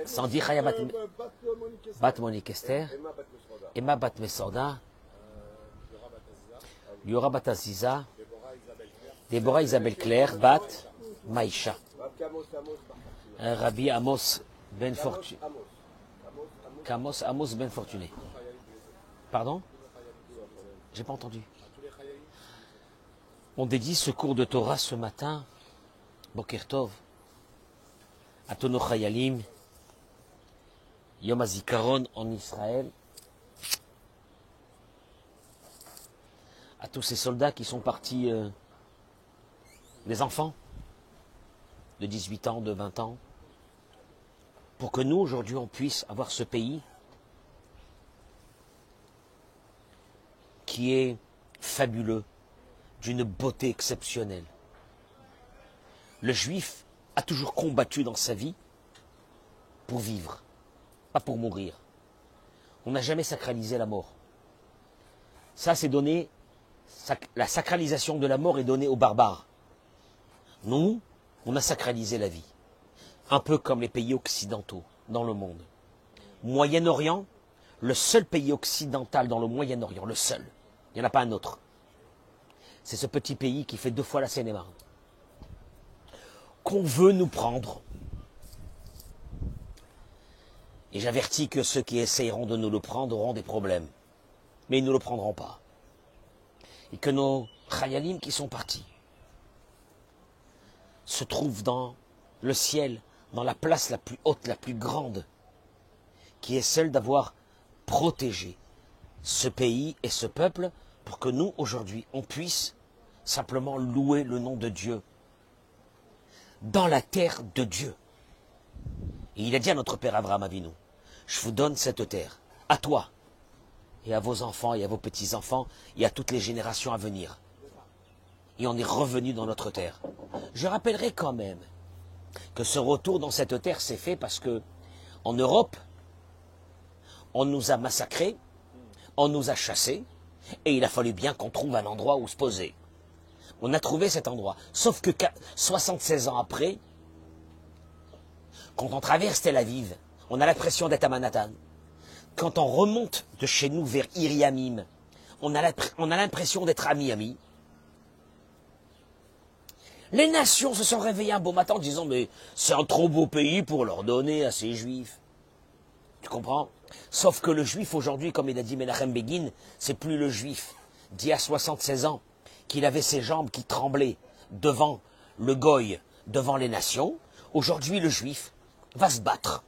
Sandy Chaya Bat Monique Esther, Emma Bat Mesorda, Liora Bat Aziza, Déborah Isabelle Claire, Bat Maïcha, Rabbi Amos Ben Fortuné. Amos Ben Fortuné. Pardon? J'ai pas entendu. On dédie ce cours de Torah ce matin, Boker Tov, à Tono Chayalim, Yom HaZikaron en Israël, à tous ces soldats qui sont partis, des enfants de 18 ans, de 20 ans, pour que nous, aujourd'hui, on puisse avoir ce pays qui est fabuleux, d'une beauté exceptionnelle. Le juif a toujours combattu dans sa vie pour vivre, pas pour mourir. On n'a jamais sacralisé la mort. Ça, c'est donné, la sacralisation de la mort est donnée aux barbares. Nous, on a sacralisé la vie. Un peu comme les pays occidentaux dans le monde. Moyen-Orient, le seul pays occidental dans le Moyen-Orient, le seul. Il n'y en a pas un autre. C'est ce petit pays qui fait 2 fois la Seine-et-Marne. Qu'on veut nous prendre. Et j'avertis que ceux qui essayeront de nous le prendre auront des problèmes. Mais ils ne le prendront pas. Et que nos Chayalim qui sont partis se trouvent dans le ciel, dans la place la plus haute, la plus grande, qui est celle d'avoir protégé ce pays et ce peuple pour que nous, aujourd'hui, on puisse simplement louer le nom de Dieu dans la terre de Dieu. Et il a dit à notre père Abraham Avinu, je vous donne cette terre, à toi, et à vos enfants, et à vos petits-enfants, et à toutes les générations à venir. Et on est revenu dans notre terre. Je rappellerai quand même que ce retour dans cette terre s'est fait parce que, en Europe, on nous a massacrés, on nous a chassés, et il a fallu bien qu'on trouve un endroit où se poser. On a trouvé cet endroit. Sauf que 76 ans après, quand on traverse Tel Aviv, on a l'impression d'être à Manhattan. Quand on remonte de chez nous vers Iriamim, on a l'impression d'être à Miami. Les nations se sont réveillées un beau matin en disant « Mais c'est un trop beau pays pour leur donner à ces juifs. » Tu comprends? Sauf que le juif aujourd'hui, comme il a dit Menachem Begin, c'est plus le juif d'il y a 76 ans, qu'il avait ses jambes qui tremblaient devant le goy, devant les nations. Aujourd'hui, le juif va se battre,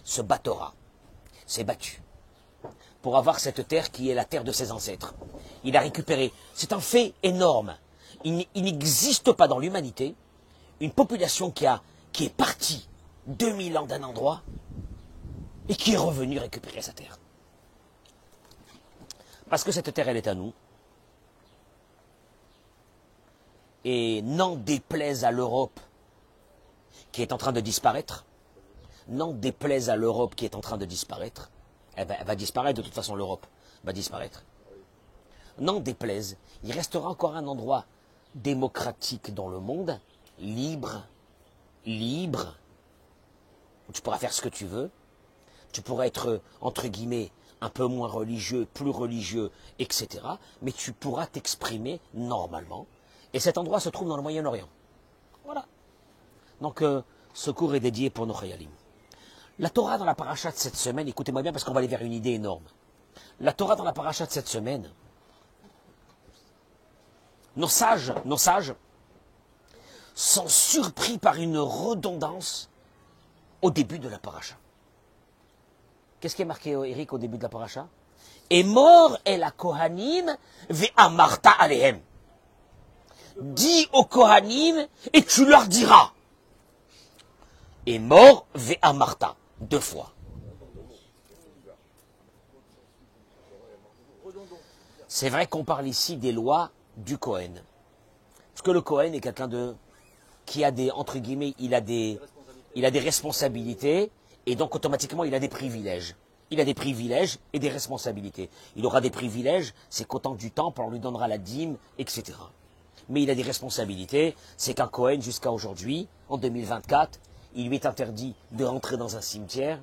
se battra, s'est battu pour avoir cette terre qui est la terre de ses ancêtres. Il a récupéré. C'est un fait énorme. Il n'existe pas dans l'humanité une population qui est partie 2000 ans d'un endroit et qui est revenue récupérer sa terre. Parce que cette terre, elle est à nous. Et n'en déplaise à l'Europe qui est en train de disparaître, n'en déplaise à l'Europe qui est en train de disparaître, elle va disparaître de toute façon, l'Europe va disparaître. N'en déplaise, il restera encore un endroit démocratique dans le monde, libre, où tu pourras faire ce que tu veux, tu pourras être, entre guillemets, un peu moins religieux, plus religieux, etc. Mais tu pourras t'exprimer normalement. Et cet endroit se trouve dans le Moyen-Orient. Voilà. Donc, ce cours est dédié pour nos Chayalim. La Torah dans la paracha de cette semaine, écoutez-moi bien parce qu'on va aller vers une idée énorme. La Torah dans la paracha de cette semaine, nos sages sont surpris par une redondance au début de la paracha. Qu'est-ce qui est marqué, Eric, au début de la paracha? Et mort est la Kohanim ve'amarta alehem. Dis aux Kohanim et tu leur diras. Et mort ve'amarta. 2 fois. C'est vrai qu'on parle ici des lois du Kohen. Parce que le Kohen est quelqu'un qui a des, entre guillemets, il a des responsabilités, et donc automatiquement il a des privilèges. Il a des privilèges et des responsabilités. Il aura des privilèges, c'est qu'au temps du temple, on lui donnera la dîme, etc. Mais il a des responsabilités, c'est qu'un Kohen, jusqu'à aujourd'hui, en 2024, il lui est interdit de rentrer dans un cimetière,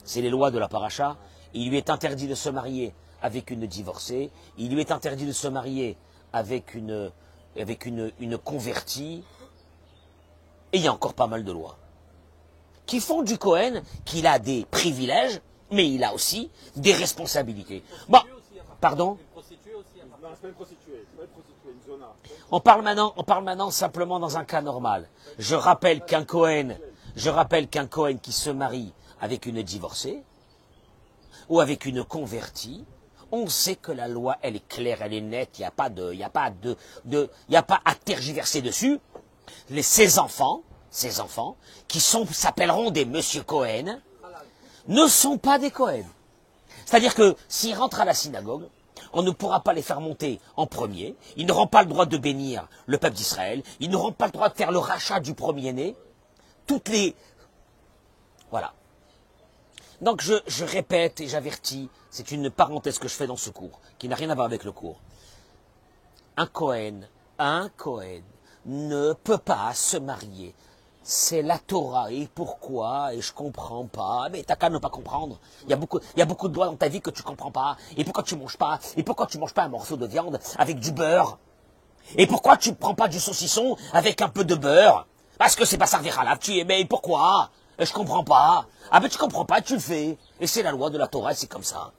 c'est les lois de la paracha, il lui est interdit de se marier avec une divorcée, il lui est interdit de se marier avec une convertie, et il y a encore pas mal de lois qui font du Cohen qu'il a des privilèges, mais il a aussi des responsabilités. Bon, pardon. On parle maintenant simplement dans un cas normal. Je rappelle qu'un Cohen qui se marie avec une divorcée ou avec une convertie, on sait que la loi, elle est claire, elle est nette, il n'y a pas à tergiverser dessus. Ses enfants, qui s'appelleront des Monsieur Cohen, ne sont pas des Cohen. C'est-à-dire que s'ils rentrent à la synagogue, on ne pourra pas les faire monter en premier, ils n'auront pas le droit de bénir le peuple d'Israël, ils n'auront pas le droit de faire le rachat du premier-né, Voilà. Donc je répète et j'avertis, c'est une parenthèse que je fais dans ce cours, qui n'a rien à voir avec le cours. Un Cohen ne peut pas se marier. C'est la Torah. Et pourquoi? Et je comprends pas. Mais t'as qu'à ne pas comprendre. Il y a beaucoup de lois dans ta vie que tu comprends pas. Et pourquoi tu manges pas? Et pourquoi tu manges pas un morceau de viande avec du beurre? Et pourquoi tu prends pas du saucisson avec un peu de beurre? Parce que c'est pas servir à la tu mais pourquoi? Et je comprends pas. Ah ben tu comprends pas, tu le fais. Et c'est la loi de la Torah, c'est comme ça.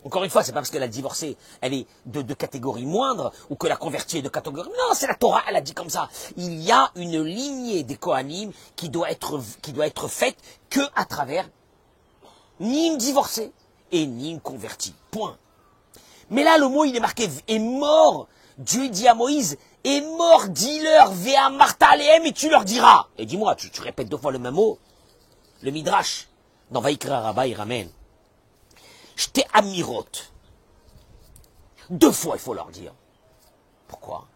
Encore une fois, c'est pas parce qu'elle a divorcé, elle est de catégorie moindre, ou que la convertie est de catégorie... Non, c'est la Torah, elle a dit comme ça. Il y a une lignée des Kohanim qui doit être faite que à travers ni une divorcée et ni une convertie. Point. Mais là, le mot, il est marqué, est mort. Dieu dit à Moïse, est mort, dis-leur, vea Martha Alehem, et tu leur diras. Et dis-moi, tu répètes 2 fois le même mot. Le Midrash, dans Vaïkra Rabba, il ramène. J'étais amirot. 2 fois, il faut leur dire. Pourquoi?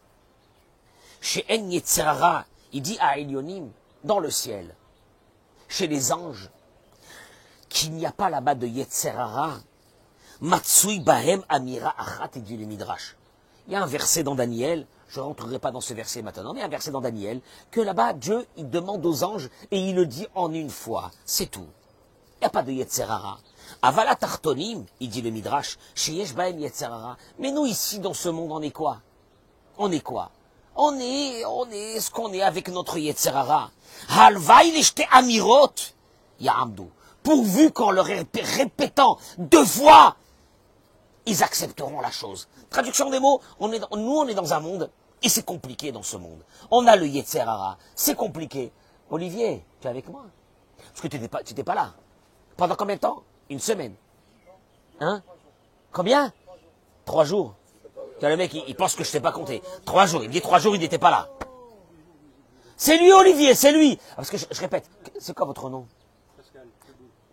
Chez En Yetzerara, il dit à Elionim, dans le ciel, chez les anges, qu'il n'y a pas là-bas de Yetzerara. Matsui Bahem Amira Achat, et dit le Midrash. Il y a un verset dans Daniel, je ne rentrerai pas dans ce verset maintenant, mais il y a un verset dans Daniel, que là-bas, Dieu, il demande aux anges, et il le dit en une fois. C'est tout. Il n'y a pas de Yetzerara. Avala Tartonim, il dit le Midrash, Sheyesh Bahem Yetzerara. Mais nous, ici, dans ce monde, on est quoi? On est quoi? On est ce qu'on est avec notre Yetzerara. Halvaï leshte amirot, Ya'amdu. Pourvu qu'en leur répétant 2 fois, ils accepteront la chose. Traduction des mots, on est dans un monde, et c'est compliqué dans ce monde. On a le Yetzerara, c'est compliqué. Olivier, tu es avec moi? Parce que tu n'étais pas là. Pendant combien de temps? 1 semaine. Hein? Combien? 3 jours. Le mec, il pense que je ne sais pas compter. 3 jours, il me dit 3 jours, il n'était pas là. C'est lui, Olivier, c'est lui. Parce que je répète, c'est quoi votre nom?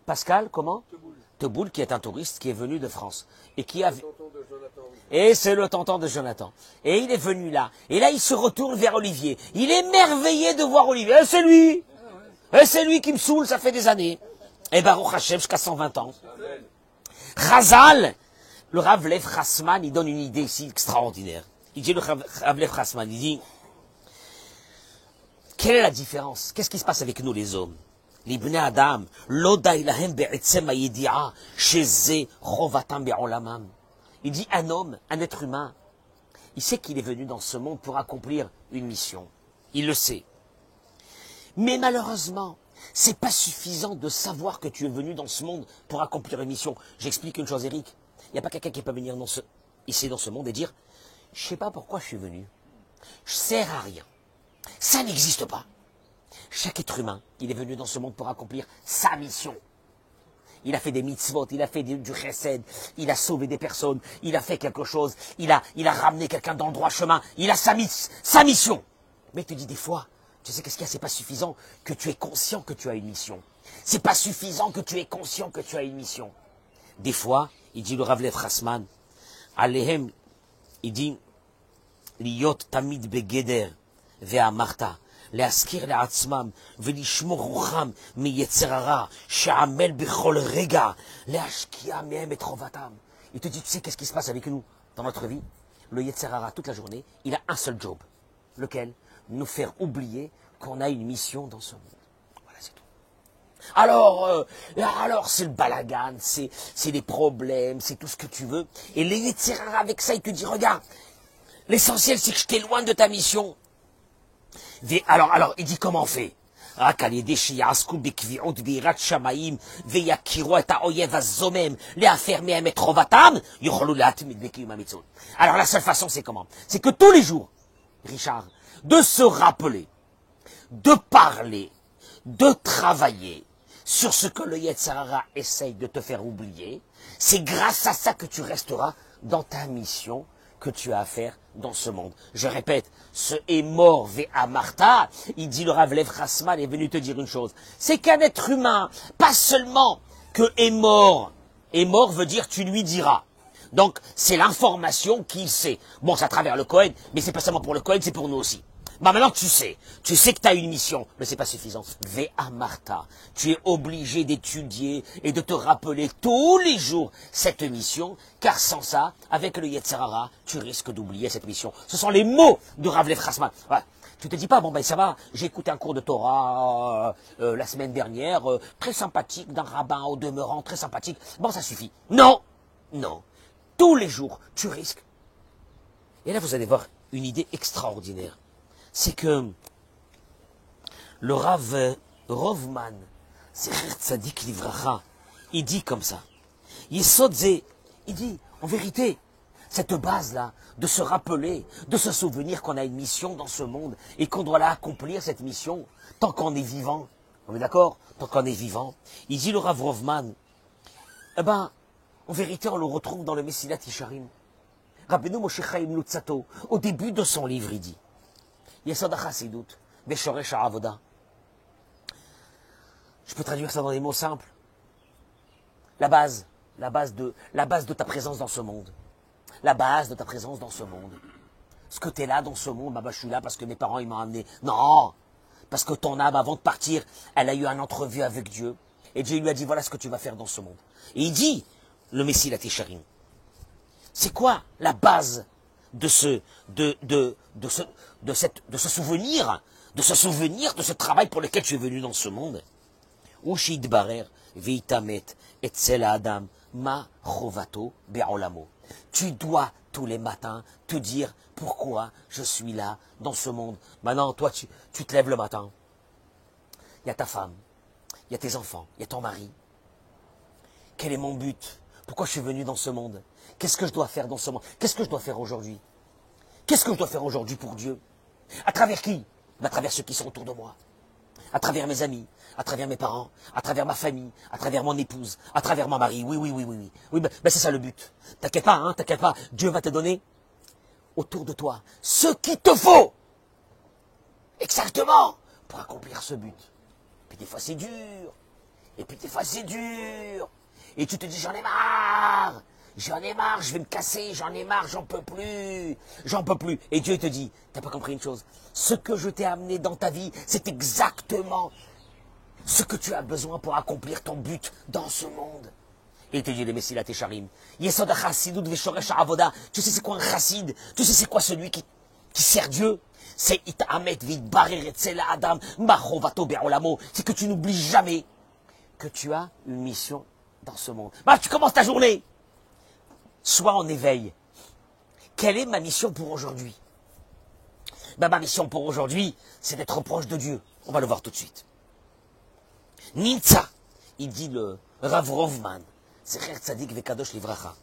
Pascal, comment? Teboul, qui est un touriste qui est venu de France. Et qui a... Et c'est le tonton de Jonathan. Et il est venu là. Et là, il se retourne vers Olivier. Il est émerveillé de voir Olivier. Et c'est lui! Et c'est lui qui me saoule, ça fait des années. Et Baruch Hashem, jusqu'à 120 ans. Chazal, le Rav Lev Chasman, il donne une idée ici extraordinaire. Il dit, le Rav Lev Chasman, il dit, quelle est la différence? Qu'est-ce qui se passe avec nous les hommes? Les Bnei Adam, Loda ilahem be'etzem ha'yedi'a, sheze chovatam be'olamam. Il dit, un homme, un être humain, il sait qu'il est venu dans ce monde pour accomplir une mission. Il le sait. Mais malheureusement, c'est pas suffisant de savoir que tu es venu dans ce monde pour accomplir une mission. J'explique une chose, Eric. Il n'y a pas quelqu'un qui peut venir ici dans ce monde et dire, je sais pas pourquoi je suis venu. Je sers à rien. Ça n'existe pas. Chaque être humain, il est venu dans ce monde pour accomplir sa mission. Il a fait des mitzvot, il a fait du chesed, il a sauvé des personnes, il a fait quelque chose, il a ramené quelqu'un dans le droit chemin, il a sa mission. Mais il te dit des fois, tu sais qu'est-ce qu'il y a, c'est pas suffisant que tu es conscient que tu as une mission. C'est pas suffisant que tu es conscient que tu as une mission. Des fois, il dit le Rav Lev Chasman, Alehem, il dit, Liot tamid begeder ve'amarta. להזכיר לעצמם ולשמור רוחם מיצר הרע שעמל בכל רגע להשקיע מהם את חובתם. Il te dit, tu sais qu'est-ce qui se passe avec nous dans notre vie? Le Yetzer Hara, toute la journée, il a un seul job. Lequel? Nous faire oublier qu'on a une mission dans ce monde. Voilà, c'est tout. Alors c'est le balagan, c'est des problèmes, c'est tout ce que tu veux. Et le Yetzer Hara, avec ça, il te dit, regarde, l'essentiel, c'est que je t'éloigne de ta mission. Alors, il dit, comment on fait? רק על ידי שיעסקו בקביעות ביראת שמיים ויכירו את האויב הזומם להפר מהם את חובתם, יוכלו להתמיד בקיום המצוות. Alors la seule façon, c'est comment? C'est que tous les jours, Richard, de se rappeler, de parler, de travailler sur ce que le Yetzer Hara essaye de te faire oublier. C'est grâce à ça que tu resteras dans ta mission que tu as à faire dans ce monde. Je répète, ce est mort à Martha, il dit le Rav Lev Chassman est venu te dire une chose, c'est qu'un être humain, pas seulement que est mort veut dire tu lui diras. Donc c'est l'information qu'il sait. Bon, c'est à travers le Kohen, mais c'est pas seulement pour le Kohen, c'est pour nous aussi. Bah maintenant tu sais que tu as une mission, mais c'est pas suffisant. Ve'a Martha, tu es obligé d'étudier et de te rappeler tous les jours cette mission, car sans ça, avec le Yetzer Hara, tu risques d'oublier cette mission. Ce sont les mots de Rav Lev Chassman. Voilà. Tu te dis pas, bon ben ça va, j'ai écouté un cours de Torah la semaine dernière, très sympathique, d'un rabbin au demeurant, très sympathique. Bon, ça suffit. Non, non. Tous les jours, tu risques. Et là, vous allez voir une idée extraordinaire. C'est que le Rav Rovman, Zecher Tzadik Livracha, il dit comme ça. Yesod Ze, il dit, en vérité, cette base-là, de se rappeler, de se souvenir qu'on a une mission dans ce monde et qu'on doit la accomplir, cette mission, tant qu'on est vivant. On est d'accord? Tant qu'on est vivant. Il dit le Rav Rovman, eh ben, en vérité, on le retrouve dans le Mesilat Yesharim. Rabbeinu Moshe Chaim Luzzatto, au début de son livre, il dit, Yesod HaChassidut, Beshoresh HaAvoda. Je peux traduire ça dans des mots simples. La base de ta présence dans ce monde. La base de ta présence dans ce monde. Est-ce que tu es là dans ce monde? Bah, je suis là parce que mes parents ils m'ont amené. Non! Parce que ton âme, avant de partir, elle a eu un entrevue avec Dieu. Et Dieu lui a dit, voilà ce que tu vas faire dans ce monde. Et il dit, le Mesilat Yesharim, c'est quoi la base de ce souvenir, de ce travail pour lequel tu es venu dans ce monde? Ushid barer veitamet etzel adam ma chovato be'olamo. Tu dois tous les matins te dire pourquoi je suis là dans ce monde. Maintenant, toi, tu te lèves le matin. Il y a ta femme, il y a tes enfants, il y a ton mari. Quel est mon but? Pourquoi je suis venu dans ce monde? Qu'est-ce que je dois faire dans ce monde? Qu'est-ce que je dois faire aujourd'hui? Qu'est-ce que je dois faire aujourd'hui pour Dieu? À travers qui? À travers ceux qui sont autour de moi. À travers mes amis, à travers mes parents, à travers ma famille, à travers mon épouse, à travers mon mari. Oui. Oui, ben c'est ça le but. T'inquiète pas, t'inquiète pas. Dieu va te donner autour de toi ce qu'il te faut. Exactement. Pour accomplir ce but. Puis des fois c'est dur. Et puis des fois c'est dur. Et tu te dis j'en ai marre. J'en ai marre, je vais me casser, j'en ai marre, j'en peux plus. Et Dieu te dit, t'as pas compris une chose? Ce que je t'ai amené dans ta vie, c'est exactement ce que tu as besoin pour accomplir ton but dans ce monde. Et il te dit les Mesilat Yesharim. Yesod HaChassidut Veshoresh HaAvoda. Tu sais c'est quoi un chassid? Tu sais c'est quoi celui qui sert Dieu? C'est Itamet Vidbarer Etzel Adam Machovato Be'olamo. C'est que tu n'oublies jamais que tu as une mission dans ce monde. Bah, tu commences ta journée. Sois en éveil. Quelle est ma mission pour aujourd'hui? Ben, ma mission pour aujourd'hui, c'est d'être proche de Dieu. On va le voir tout de suite. Nintza, il dit le Rav Rovman, Zecher Tzadik Vekadosh Livracha.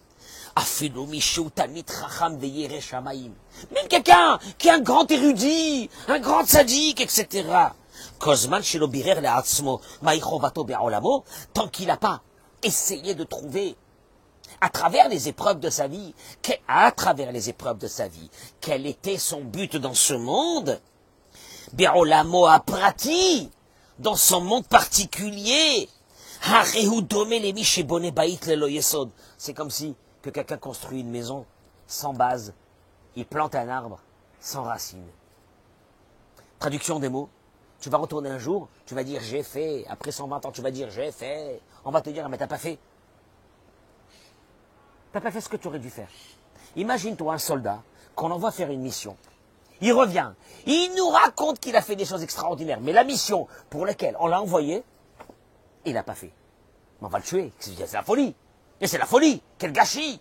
Afilu Mishu Tanit Chacham Veyere Shamayim. Même quelqu'un qui est un grand érudit, un grand tzaddik, etc. Kozman Shelo Birer Le'atzmo Ma'ichovato Be'olamo, tant qu'il n'a pas essayé de trouver à travers les épreuves de sa vie, quel était son but dans ce monde? Be'olamo aprati, dans son monde particulier. C'est comme si que quelqu'un construit une maison sans base, il plante un arbre sans racines. Traduction des mots, tu vas retourner un jour, tu vas dire j'ai fait, après 120 ans tu vas dire j'ai fait, on va te dire mais t'as pas fait. T'as pas fait ce que tu aurais dû faire. Imagine-toi un soldat qu'on envoie faire une mission il revient, il nous raconte qu'il a fait des choses extraordinaires, mais la mission pour laquelle on l'a envoyé, il n'a pas fait. Mais on va le tuer, c'est la folie. Et c'est la folie, quel gâchis.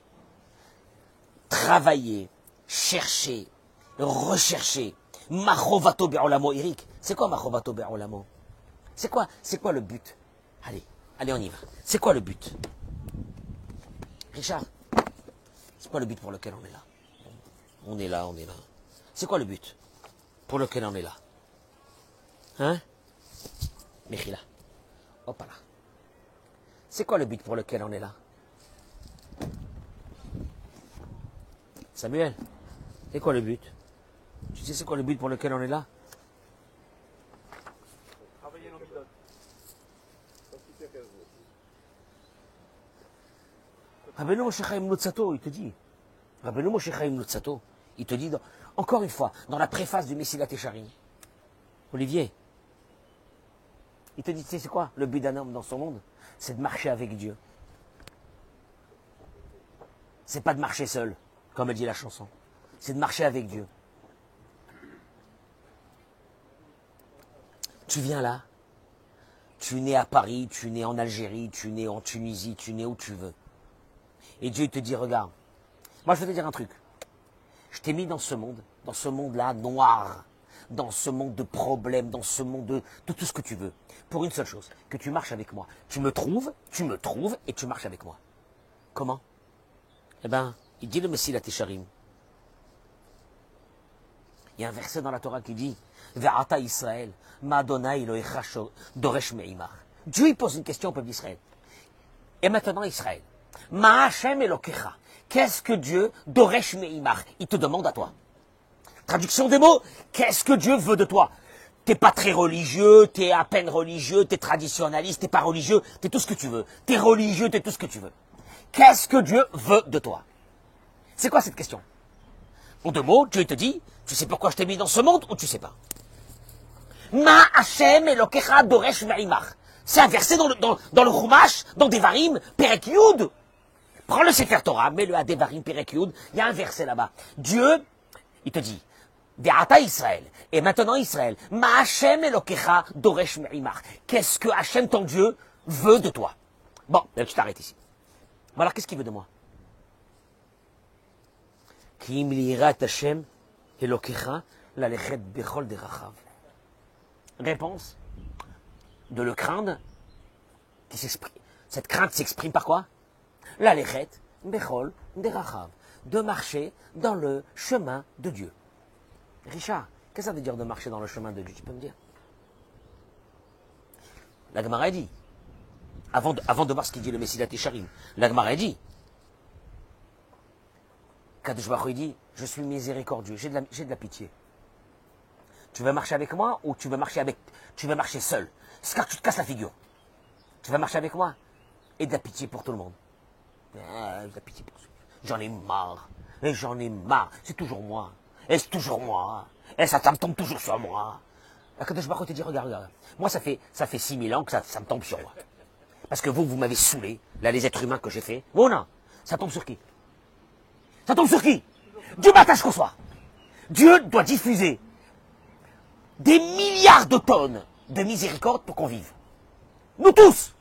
Travailler, chercher, rechercher. Machovato be'olamo, Eric. C'est quoi Machovato be'olamo? C'est quoi le but? Allez, on y va. C'est quoi le but? Richard, c'est quoi le but pour lequel on est là? On est là. C'est quoi le but pour lequel on est là? Hein? Mechila. Hop là. C'est quoi le but pour lequel on est là? Samuel, c'est quoi le but? Tu sais c'est quoi le but pour lequel on est là? Travailler l'antidote. Rabbeinu Moshe Chaim Luzzatto, il te dit. Rabbeinu Moshe Chaim Luzzatto, il te dit, encore une fois, dans la préface du Messilat Yesharim, Olivier, il te dit, tu sais c'est quoi le but d'un homme dans son monde? C'est de marcher avec Dieu. C'est pas de marcher seul, comme elle dit la chanson. C'est de marcher avec Dieu. Tu viens là, tu nais à Paris, tu nais en Algérie, tu nais en Tunisie, tu nais où tu veux. Et Dieu te dit, regarde, moi je vais te dire un truc. Je t'ai mis dans ce monde-là noir, dans ce monde de problèmes, dans ce monde de tout ce que tu veux, pour une seule chose, que tu marches avec moi. Tu me trouves et tu marches avec moi. Comment? Eh bien, il dit le Messilat Yesharim. Il y a un verset dans la Torah qui dit Ve'ata Israël, Madonna Elohecha Doresh Me'imach. Dieu il pose une question au peuple d'Israël. Et maintenant Israël, Ma Hashem Elokecha. Qu'est-ce que Dieu Doresh Me'imach? Il te demande à toi. Traduction des mots, qu'est-ce que Dieu veut de toi? T'es pas très religieux, t'es à peine religieux, t'es traditionnaliste, t'es pas religieux, t'es tout ce que tu veux. T'es religieux, t'es tout ce que tu veux. Qu'est-ce que Dieu veut de toi? C'est quoi cette question? En deux mots, Dieu te dit, tu sais pourquoi je t'ai mis dans ce monde ou tu sais pas? Ma Hashem Elokecha Doresh Me'imach. C'est un verset dans le Chumash, dans Devarim, Perek Yud. Prends le Sefer Torah, mets-le à Devarim, Perek Yud. Il y a un verset là-bas. Dieu, il te dit, Ve'ata Israël. Et maintenant Israël, Ma Hashem Elokecha Doresh Me'imach. Qu'est-ce que Hashem, ton Dieu, veut de toi? Bon, là, tu t'arrêtes ici. Bon, alors, qu'est-ce qu'il veut de moi? Ki im lirat Hashem Elokecha lalechet bechol derachav. Réponse de le craindre, qui s'exprime. Cette crainte s'exprime par quoi? Lalechet bechol derachav. De marcher dans le chemin de Dieu. Richard, qu'est-ce que ça veut dire de marcher dans le chemin de Dieu? Tu peux me dire? La Gemara dit, avant de voir ce qu'il dit le Messilat Yesharim, la Gemara dit, Kadosh Baruch Hu dit, je suis miséricordieux, j'ai de la pitié. Tu veux marcher avec moi ou tu veux marcher seul? C'est quand tu te casses la figure. Tu vas marcher avec moi? Et de la pitié pour tout le monde. Ah, de la pitié pour tout le monde. J'en ai marre. Et j'en ai marre. C'est toujours moi. Et c'est toujours moi. Et ça me tombe toujours sur moi. Kadosh Baruch Hu te dit, regarde. Moi, ça fait 6000 ans que ça me tombe sur moi. Parce que vous m'avez saoulé, là, les êtres humains que j'ai fait. Oh non, ça tombe sur qui? Ça tombe sur qui? Du matin jusqu'au soir. Dieu doit diffuser des milliards de tonnes de miséricorde pour qu'on vive. Nous tous.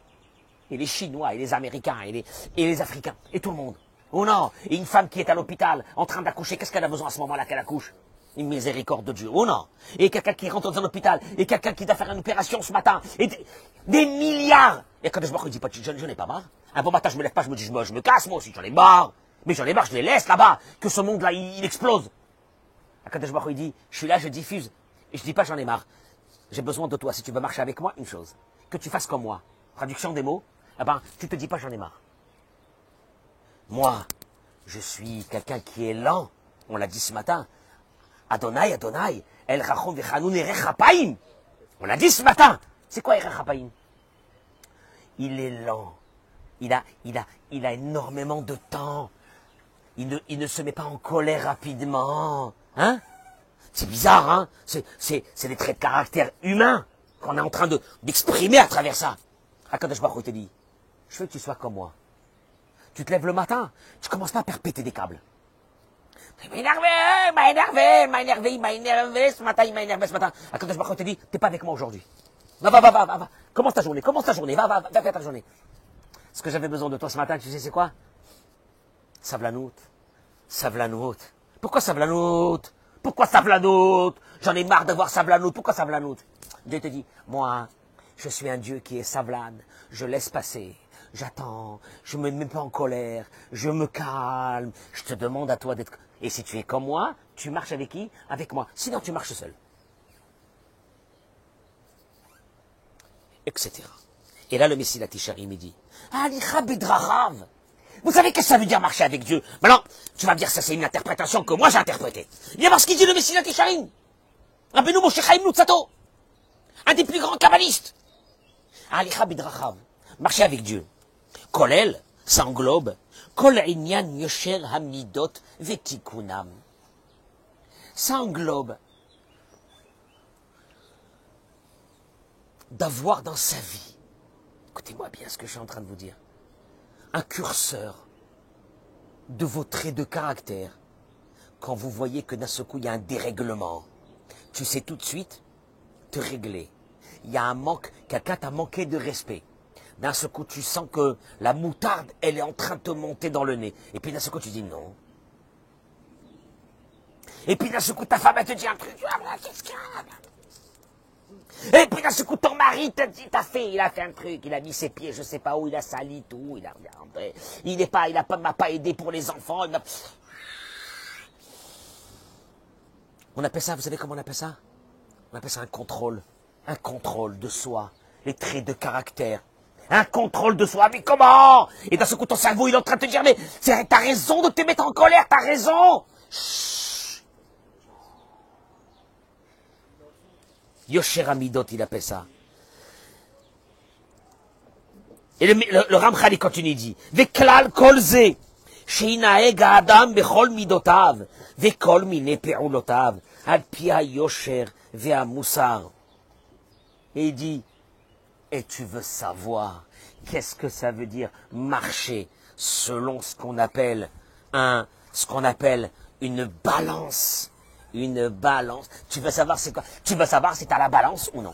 Et les Chinois, et les Américains, et les Africains, et tout le monde. Oh non, et une femme qui est à l'hôpital, en train d'accoucher, qu'est-ce qu'elle a besoin à ce moment-là qu'elle accouche? Une miséricorde de Dieu. Oh non. Et quelqu'un qui rentre dans un hôpital, et quelqu'un qui doit faire une opération ce matin, et des milliards. Et quand je me dis pas, je n'ai pas marre. Un bon matin, je me lève pas, je me dis, je me casse, moi aussi, j'en ai marre. Mais j'en ai marre, je les laisse là-bas, que ce monde-là, il explose. Akadosh Baruch Hu, il dit, je suis là, je diffuse. Et je dis pas, j'en ai marre. J'ai besoin de toi. Si tu veux marcher avec moi, une chose. Que tu fasses comme moi. Traduction des mots. Eh ben, tu te dis pas, j'en ai marre. Moi, je suis quelqu'un qui est lent. On l'a dit ce matin. Adonai, El Rachom Vechanoun Erechapaim. On l'a dit ce matin. C'est quoi Erechapaim? Il est lent. Il a énormément de temps. Il ne se met pas en colère rapidement. Hein? C'est bizarre, hein? C'est des traits de caractère humains qu'on est en train d'exprimer à travers ça. Akadosh Baruch Hu te dit, je veux que tu sois comme moi. Tu te lèves le matin, tu commences pas à faire péter des câbles. Il m'a énervé ce matin, il m'a énervé ce matin. Quand je te dis, t'es pas avec moi aujourd'hui. Va. Commence ta journée, va faire ta journée. Ce que j'avais besoin de toi ce matin, tu sais c'est quoi? Savlanout. Pourquoi Savlanout? J'en ai marre de voir Savlanout. Pourquoi Savlanout? Dieu te dit, moi, je suis un Dieu qui est Savlan. Je laisse passer. J'attends. Je me mets pas en colère. Je me calme. Je te demande à toi d'être... Et si tu es comme moi, tu marches avec qui? Avec moi. Sinon, tu marches seul. Etc. Et là, le Messie la Tisharim, il dit, Alicha Bidrachav. Vous savez qu'est-ce que ça veut dire marcher avec Dieu? Maintenant, tu vas me dire ça c'est une interprétation que moi j'ai interprétée. Viens voir ce qu'il dit le Messie la Tisharim. Rabbeinu Moshe Chaim Luzzatto. Un des plus grands kabbalistes. Alicha Bidrachav. Marcher avec Dieu. Kolel, ça englobe. Kol inyan yosher hamidot vetikunam. Ça englobe d'avoir dans sa vie, écoutez-moi bien ce que je suis en train de vous dire, un curseur de vos traits de caractère. Quand vous voyez que d'un seul coup il y a un dérèglement, tu sais tout de suite te régler. Il y a un manque, quelqu'un t'a manqué de respect. D'un seul coup tu sens que la moutarde elle est en train de te monter dans le nez. Et puis d'un seul coup tu dis non. Et puis d'un seul coup ta femme elle te dit un truc, qu'est-ce qu'il y a? Et puis d'un seul coup, ton mari il a fait un truc, il a mis ses pieds, je sais pas où, il a sali tout, m'a pas aidé pour les enfants. On appelle ça, vous savez comment on appelle ça? On appelle ça un contrôle de soi, les traits de caractère. Un contrôle de soi, mais comment? Et d'un seul coup, ton cerveau, il est en train de te dire, mais t'as raison de te mettre en colère, t'as raison. Yosher Amidot, il appelle ça. Et le Ramchal, il continue, il dit, Veklal kolze, sheinaeg adam bechol midotav, vekol mine peulotav, al pia yosher vea moussar. Et il dit, et tu veux savoir, qu'est-ce que ça veut dire marcher selon ce qu'on appelle une balance. Une balance. Tu veux savoir c'est quoi? Tu veux savoir si tu as la balance ou non?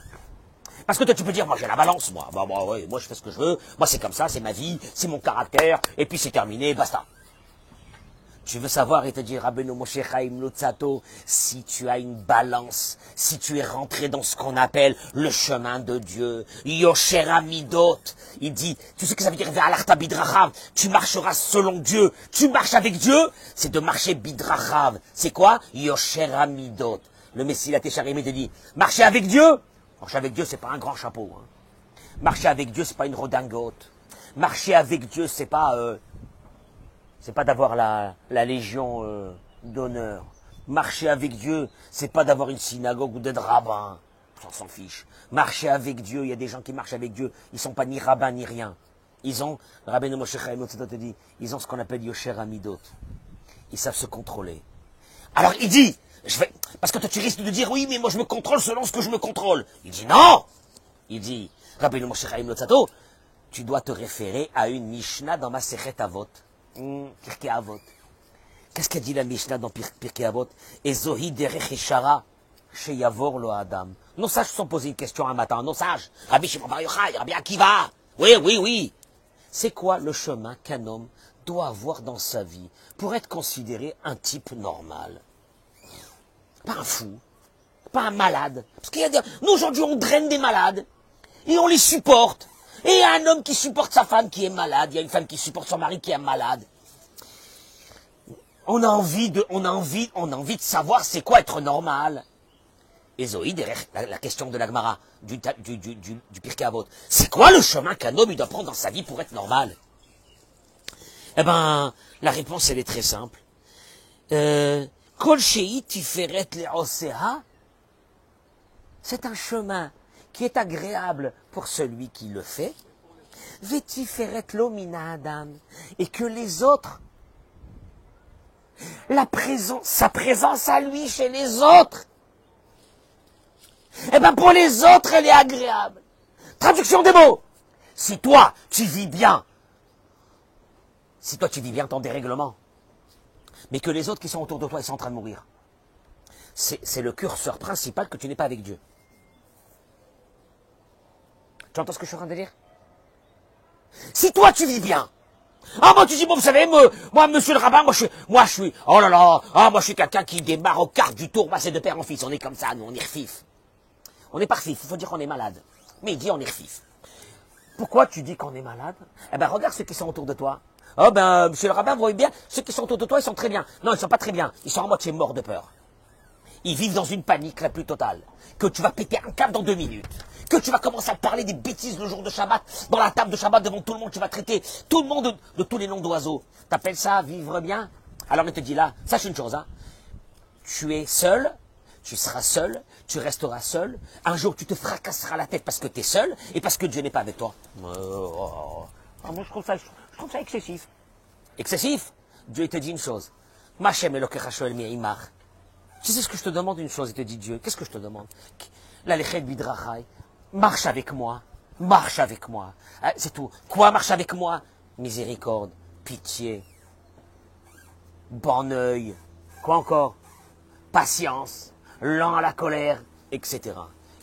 Parce que toi, tu peux dire, moi j'ai la balance, moi. Ouais, moi je fais ce que je veux. Moi c'est comme ça, c'est ma vie, c'est mon caractère. Et puis c'est terminé, basta. Tu veux savoir et te dire, Rabbeinu Moshe Chaim Luzzatto, si tu as une balance, si tu es rentré dans ce qu'on appelle le chemin de Dieu, Yosher Amidot, il dit, tu sais ce que ça veut dire, Ve'alarta Bidrachav, tu marcheras selon Dieu, tu marches avec Dieu, c'est de marcher Bidrachav. C'est quoi? Yosher Amidot. Le Messie la Tisharim te dit, marcher avec Dieu, c'est pas un grand chapeau. Hein. Marcher avec Dieu, c'est pas une redingote. Marcher avec Dieu, c'est pas d'avoir la légion d'honneur. Marcher avec Dieu, c'est pas d'avoir une synagogue ou d'être rabbin. On s'en fiche. Marcher avec Dieu, il y a des gens qui marchent avec Dieu, ils sont pas ni rabbins ni rien. Ils ont, Rabbeinu Moshe Chaim Luzzatto te dit, ils ont ce qu'on appelle Yosher Amidot. Ils savent se contrôler. Alors il dit, parce que toi tu risques de dire, oui, mais moi je me contrôle selon ce que je me contrôle. Il dit non. Il dit, Rabbeinu Moshe Chaim Luzzatto, tu dois te référer à une Mishnah dans Masechet Avot. Pirkei Avot. Qu'est-ce qu'a dit la Mishnah dans Pirkei Avot? Ezohi derech eshara sheyavor lo adam. Nos sages se sont posés une question un matin. Nos sages, Rabbi Shimon Bar Yochai, Rabbi Akiva. Oui. C'est quoi le chemin qu'un homme doit avoir dans sa vie pour être considéré un type normal? Pas un fou, pas un malade. Parce qu'il y a nous aujourd'hui on draine des malades et on les supporte. Et il y a un homme qui supporte sa femme qui est malade, il y a une femme qui supporte son mari qui est malade. On a envie de savoir c'est quoi être normal. Et Zoï, derrière la question de la Gemara, du Pirkei Avot, c'est quoi le chemin qu'un homme il doit prendre dans sa vie pour être normal? Eh ben, la réponse elle est très simple. Kol shei tiferet le'oseha, c'est un chemin qui est agréable pour celui qui le fait, vetiferet lo mina adam, et que les autres, sa présence à lui chez les autres, eh ben pour les autres elle est agréable. Traduction des mots. Si toi tu vis bien ton dérèglement, mais que les autres qui sont autour de toi, ils sont en train de mourir. C'est le curseur principal que tu n'es pas avec Dieu. Tu entends ce que je suis en train de dire? Si toi tu vis bien, ah moi tu dis, bon vous savez, moi monsieur le rabbin, moi je suis, oh là là, ah moi je suis quelqu'un qui démarre aux cartes du tour, moi c'est de père en fils, on est comme ça, nous on est refif. On n'est pas refif, il faut dire qu'on est malade. Mais il dit on est refif. Pourquoi tu dis qu'on est malade? Eh ben regarde ceux qui sont autour de toi. Oh ben monsieur le rabbin, vous voyez bien, ceux qui sont autour de toi, ils sont très bien. Non, ils sont pas très bien, ils sont en moitié morts de peur. Ils vivent dans une panique la plus totale. Que tu vas péter un câble dans 2 minutes. Que tu vas commencer à parler des bêtises le jour de Shabbat. Dans la table de Shabbat devant tout le monde, tu vas traiter tout le monde de tous les noms d'oiseaux. T'appelles ça vivre bien? Alors il te dit là, sache une chose, hein. Tu es seul, tu seras seul, tu resteras seul. Un jour tu te fracasseras la tête parce que tu es seul et parce que Dieu n'est pas avec toi. Moi je trouve ça excessif. Excessif? Dieu il te dit une chose. Machem Elokecha shoel mi'imach. Tu sais ce que je te demande une chose, il te dit Dieu. Qu'est-ce que je te demande? La lechet bidrachai. Marche avec moi. Marche avec moi. C'est tout. Quoi marche avec moi? Miséricorde, pitié, bon œil. Quoi encore? Patience, lent à la colère, etc.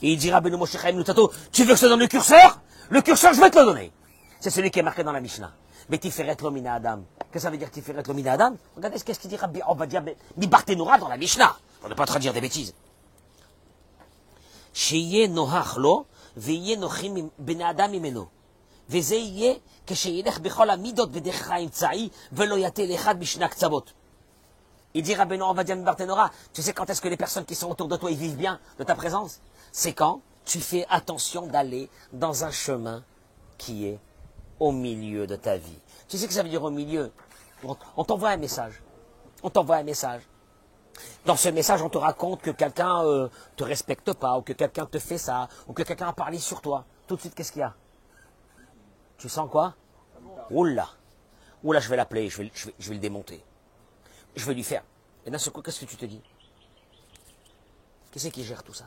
Et il dira Beno Moshe Chaim Lutato, tu veux que je te donne le curseur? Le curseur, je vais te le donner. C'est celui qui est marqué dans la Mishnah. Mais Tiferet Lomina Adam. Qu'est-ce que ça veut dire Tiferet Lomina Adam? Regardez ce qu'il dit Rabbi Ovadia Mi Barthénora dans la Mishnah. On ne peut pas traduire des bêtises. Sheye nohach lo, veye nochim ben Adam imeno. Veze yeh kesheyelech bechol amidot b'derech ha'imtza'i velo yatel echad b'shna ktzavot. Il dit Rabbi Ovadia Mi Barthénora, tu sais quand est-ce que les personnes qui sont autour de toi, ils vivent bien de ta présence? C'est quand tu fais attention d'aller dans un chemin qui est au milieu de ta vie. Tu sais ce que ça veut dire au milieu? On t'envoie un message. On t'envoie un message. Dans ce message, on te raconte que quelqu'un te respecte pas, ou que quelqu'un te fait ça, ou que quelqu'un a parlé sur toi. Tout de suite, qu'est-ce qu'il y a? Tu sens quoi? Oula. Oula, je vais l'appeler, je vais le démonter. Je vais lui faire. Et d'un seul coup, qu'est-ce que tu te dis? Qui c'est qui gère tout ça?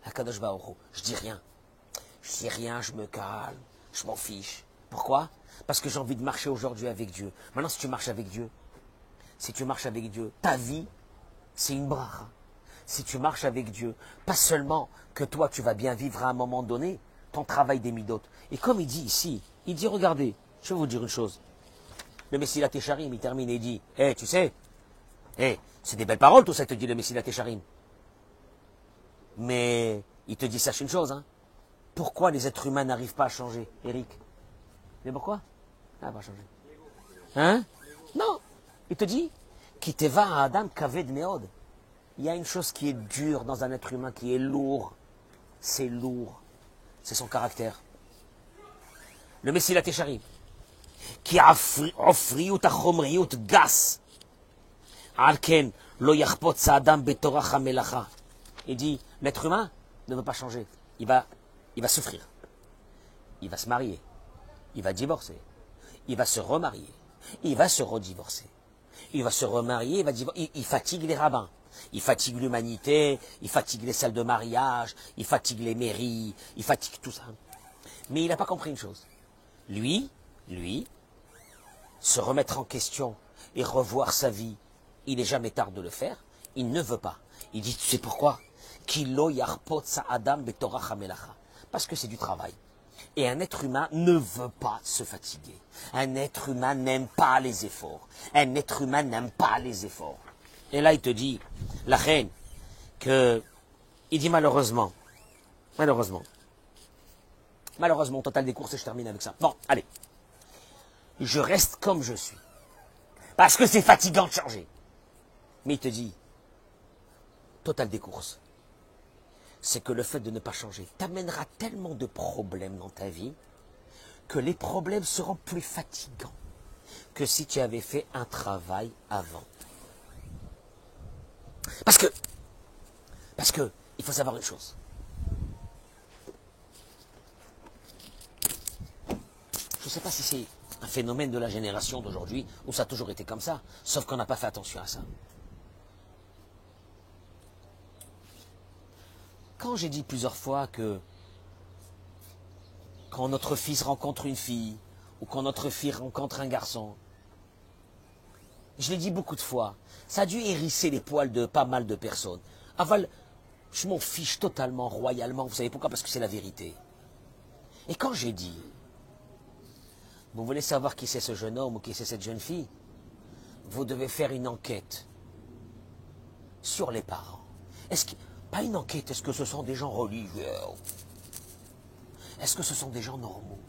Hakadosh Baruch Hu. Je dis rien. Je dis rien, je me calme, je m'en fiche. Pourquoi? Parce que j'ai envie de marcher aujourd'hui avec Dieu. Maintenant, si tu marches avec Dieu, ta vie, c'est une bracha. Si tu marches avec Dieu, pas seulement que toi, tu vas bien vivre à un moment donné, ton travail des midot. Et comme il dit ici, il dit, regardez, je vais vous dire une chose. Le Messilat Yesharim, il termine et il dit, tu sais, c'est des belles paroles tout ça, il te dit le Messilat Yesharim. Mais il te dit, sache une chose, hein. Pourquoi les êtres humains n'arrivent pas à changer, Eric? Mais pourquoi? Ah, pas changer. Hein? Non. Il te dit, Kiteva à Adam kaved meod. Il y a une chose qui est dure dans un être humain, qui est lourd. C'est lourd. C'est son caractère. Le Messilat Yesharim. Qui a offriut achomriut gas. Alken lo yachpot sa Adam betorach hamelacha. Il dit, l'être humain ne veut pas changer. Il va souffrir. Il va se marier. Il va divorcer. Il va se remarier. Il va se redivorcer. Il va se remarier, il fatigue les rabbins. Il fatigue l'humanité, il fatigue les salles de mariage, il fatigue les mairies, il fatigue tout ça. Mais il n'a pas compris une chose. Lui, se remettre en question et revoir sa vie, il n'est jamais tard de le faire, il ne veut pas. Il dit, tu sais pourquoi? Kilo yarpot sa Adam betorach hamelacha. Parce que c'est du travail. Et un être humain ne veut pas se fatiguer. Un être humain n'aime pas les efforts. Un être humain n'aime pas les efforts. Et là, il te dit, la reine, il dit malheureusement, total des courses, et je termine avec ça. Bon, allez. Je reste comme je suis. Parce que c'est fatigant de changer. Mais il te dit, total des courses, c'est que le fait de ne pas changer t'amènera tellement de problèmes dans ta vie que les problèmes seront plus fatigants que si tu avais fait un travail avant. Parce que, il faut savoir une chose. Je ne sais pas si c'est un phénomène de la génération d'aujourd'hui ou ça a toujours été comme ça, sauf qu'on n'a pas fait attention à ça. Quand j'ai dit plusieurs fois que quand notre fils rencontre une fille ou quand notre fille rencontre un garçon, je l'ai dit beaucoup de fois, ça a dû hérisser les poils de pas mal de personnes. Aval, je m'en fiche totalement, royalement. Vous savez pourquoi? Parce que c'est la vérité. Et quand j'ai dit, vous voulez savoir qui c'est ce jeune homme ou qui c'est cette jeune fille, vous devez faire une enquête sur les parents. Est-ce que, pas une enquête, est-ce que ce sont des gens religieux? Est-ce que ce sont des gens normaux?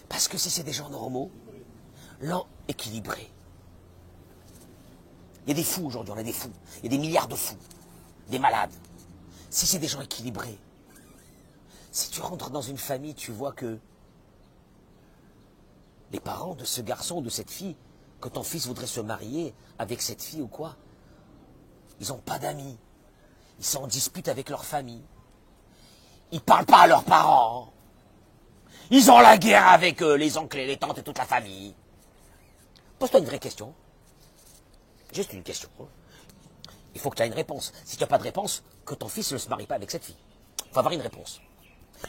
Parce que si c'est des gens normaux, lents, équilibrés. Il y a des fous aujourd'hui, on a des fous. Il y a des milliards de fous, des malades. Si c'est des gens équilibrés, si tu rentres dans une famille, tu vois que les parents de ce garçon ou de cette fille, que ton fils voudrait se marier avec cette fille ou quoi, ils n'ont pas d'amis. Ils sont en dispute avec leur famille. Ils ne parlent pas à leurs parents. Ils ont la guerre avec les oncles et les tantes et toute la famille. Pose-toi une vraie question. Juste une question. Il faut que tu aies une réponse. Si tu n'as pas de réponse, que ton fils ne se marie pas avec cette fille. Il faut avoir une réponse.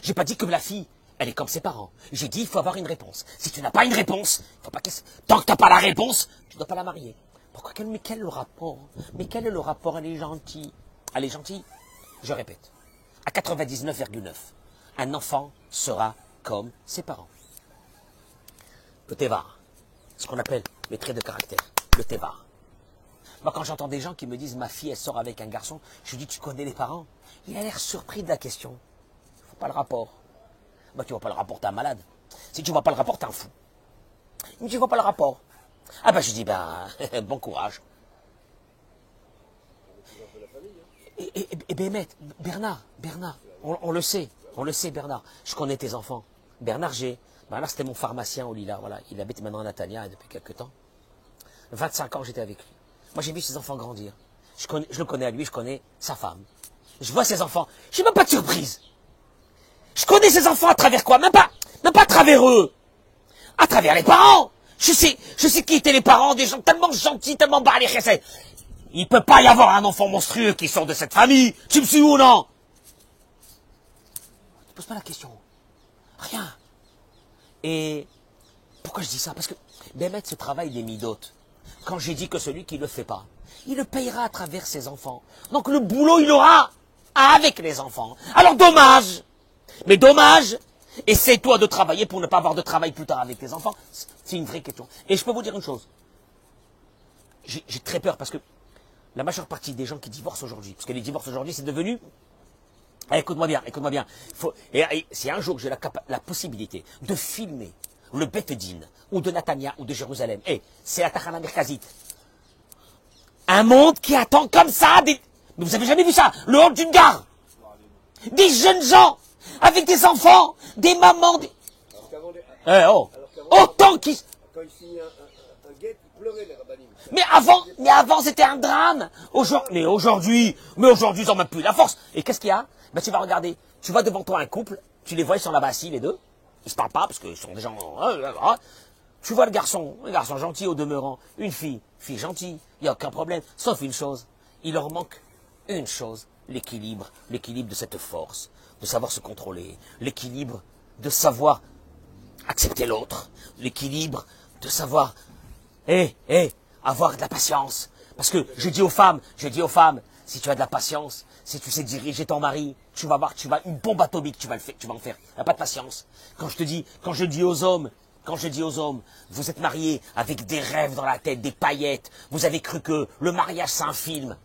Je n'ai pas dit que la fille, elle est comme ses parents. J'ai dit il faut avoir une réponse. Si tu n'as pas une réponse, il faut pas tant que tu n'as pas la réponse, tu ne dois pas la marier. Pourquoi? Mais quel est le rapport? Mais quel est le rapport? Elle est gentille. Elle est gentille. Je répète. À 99,9, un enfant sera comme ses parents. Le tévar. Ce qu'on appelle les traits de caractère. Le tévar. Moi, quand j'entends des gens qui me disent « ma fille, elle sort avec un garçon », je lui dis « tu connais les parents ?» Il a l'air surpris de la question. Il ne faut pas le rapport. Bah, tu ne vois pas le rapport, t'es un malade. Si tu ne vois pas le rapport, t'es un fou. Mais tu ne vois pas le rapport. Ah bah je dis, ben, bon courage. Et Bernard, on le sait, Bernard. Je connais tes enfants. Bernard, c'était mon pharmacien au Lila, voilà. Il habite maintenant à Natania depuis quelques temps. 25 ans, j'étais avec lui. Moi, j'ai vu ses enfants grandir. Je le connais à lui, je connais sa femme. Je vois ses enfants. Je n'ai même pas de surprise. Je connais ses enfants à travers quoi? Même pas à travers eux. À travers les parents. Je sais qui étaient les parents, des gens tellement gentils, tellement bas les chesses. Il ne peut pas y avoir un enfant monstrueux qui sort de cette famille. Tu me suis ou non? Tu ne poses pas la question. Rien. Et pourquoi je dis ça? Parce que Bémet, ce travail des midotes, quand j'ai dit que celui qui ne le fait pas, il le payera à travers ses enfants. Donc le boulot, il aura avec les enfants. Alors dommage. Mais dommage. Essaie-toi de travailler pour ne pas avoir de travail plus tard avec tes enfants. C'est une vraie question. Et je peux vous dire une chose. J'ai très peur parce que la majeure partie des gens qui divorcent aujourd'hui, parce que les divorces aujourd'hui, c'est devenu... écoute-moi bien. Si un jour j'ai la possibilité de filmer le Beth Din, ou de Natania, ou de Jérusalem, c'est la Tachana Merkazite. Un monde qui attend comme ça Mais vous avez jamais vu ça? Le hall d'une gare. Des jeunes gens, avec des enfants, des mamans... Autant qu'ils... Quand il signait un guet, il pleurait les rabbinim. Mais avant c'était un drame. Mais aujourd'hui, ils n'ont même plus la force. Et qu'est-ce qu'il y a? Ben, tu vas regarder, tu vois devant toi un couple, tu les vois, ils sont là-bas assis, les deux. Ils se parlent pas parce qu'ils sont des gens... Tu vois le garçon gentil au demeurant, une fille gentille, il n'y a aucun problème. Sauf une chose, il leur manque une chose, l'équilibre de cette force, de savoir se contrôler, l'équilibre de savoir accepter l'autre, l'équilibre de savoir, avoir de la patience. Parce que je dis aux femmes, si tu as de la patience, si tu sais diriger ton mari, tu vas une bombe atomique, tu vas en faire. Il n'y a pas de patience. Quand je dis aux hommes, vous êtes mariés avec des rêves dans la tête, des paillettes, vous avez cru que le mariage c'est un film.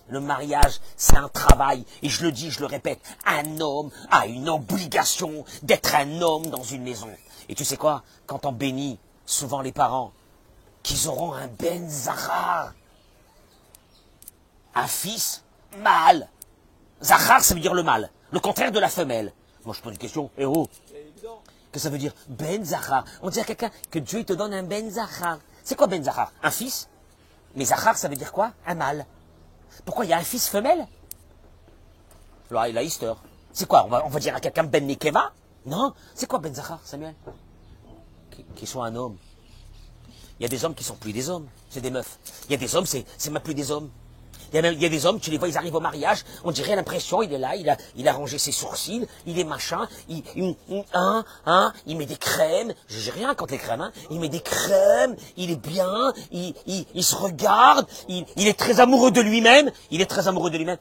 Le mariage, c'est un travail, et je le dis, je le répète, un homme a une obligation d'être un homme dans une maison. Et tu sais quoi? Quand on bénit souvent les parents, qu'ils auront un Ben Zachar, un fils mâle. Zachar, ça veut dire le mâle, le contraire de la femelle. Moi, je pose une question, qu'est-ce que ça veut dire Ben Zachar? On dit à quelqu'un que Dieu te donne un Ben Zachar. C'est quoi Ben Zachar? Un fils? Mais Zachar, ça veut dire quoi? Un mâle. Pourquoi il y a un fils femelle? Là, il a Easter. C'est quoi? On va dire à quelqu'un Ben Nekeva? Non. C'est quoi Ben Zachar, Samuel? Qu'il soit un homme. Il y a des hommes qui sont plus des hommes, c'est des meufs. Il y a des hommes, c'est même plus des hommes. Il y a des hommes, tu les vois, ils arrivent au mariage, on dirait l'impression, il est là, il a rangé ses sourcils, il est machin, il met des crèmes, j'ai rien contre les crèmes, hein, il met des crèmes, il est bien, il se regarde, il est très amoureux de lui-même,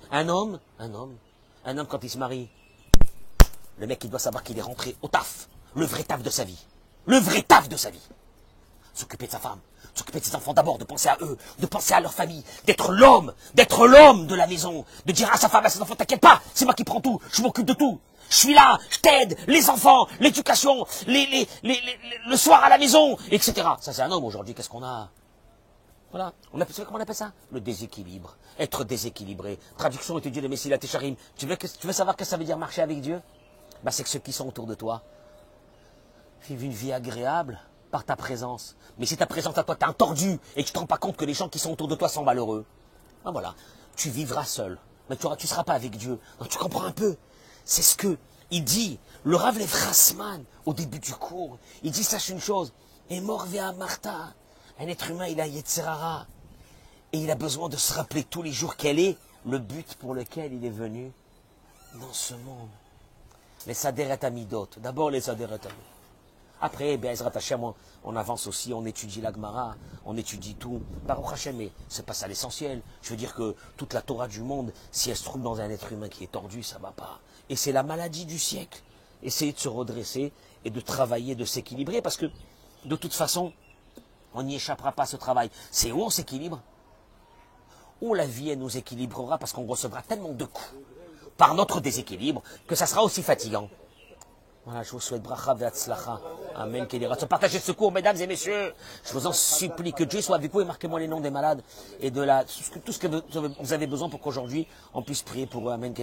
Un homme, quand il se marie, le mec, il doit savoir qu'il est rentré au taf, le vrai taf de sa vie. S'occuper de sa femme, s'occuper de ses enfants d'abord, de penser à eux, de penser à leur famille, d'être l'homme de la maison, de dire à sa femme, à ses enfants, t'inquiète pas, c'est moi qui prends tout, je m'occupe de tout, je suis là, je t'aide, les enfants, l'éducation, le soir à la maison, etc. Ça c'est un homme aujourd'hui, qu'est-ce qu'on a? Voilà, comment on appelle ça? Le déséquilibre, être déséquilibré. Traduction étudiée de Messilat Tesharim. Tu veux savoir ce que ça veut dire marcher avec Dieu? Bah, c'est que ceux qui sont autour de toi vivent une vie agréable par ta présence. Mais si ta présence à toi, t'es un tordu et que tu te rends pas compte que les gens qui sont autour de toi sont malheureux, ben voilà, tu vivras seul. Mais tu seras pas avec Dieu. Donc, tu comprends un peu? C'est ce que il dit, le Rav Lev Rassman, au début du cours. Il dit, sache une chose, et mort via Martha. Un être humain, il a Yetzerara. Et il a besoin de se rappeler tous les jours quel est le but pour lequel il est venu dans ce monde. Les Saderet Amidot. D'abord les Saderet Amidot. Après, Ezrat Hashem, on avance aussi, on étudie la Gemara, on étudie tout. Baruch Hashem, mais c'est pas ça l'essentiel. Je veux dire que toute la Torah du monde, si elle se trouve dans un être humain qui est tordu, ça va pas. Et c'est la maladie du siècle. Essayer de se redresser et de travailler, de s'équilibrer, parce que de toute façon, on n'y échappera pas à ce travail. C'est où on s'équilibre, où la vie elle nous équilibrera, parce qu'on recevra tellement de coups par notre déséquilibre que ça sera aussi fatigant. Voilà, je vous souhaite bracha ve'atzlacha. Amen. Partagez ce cours, mesdames et messieurs. Je vous en supplie que Dieu soit avec vous et marquez-moi les noms des malades et de tout ce que vous avez besoin pour qu'aujourd'hui on puisse prier pour eux. Amen.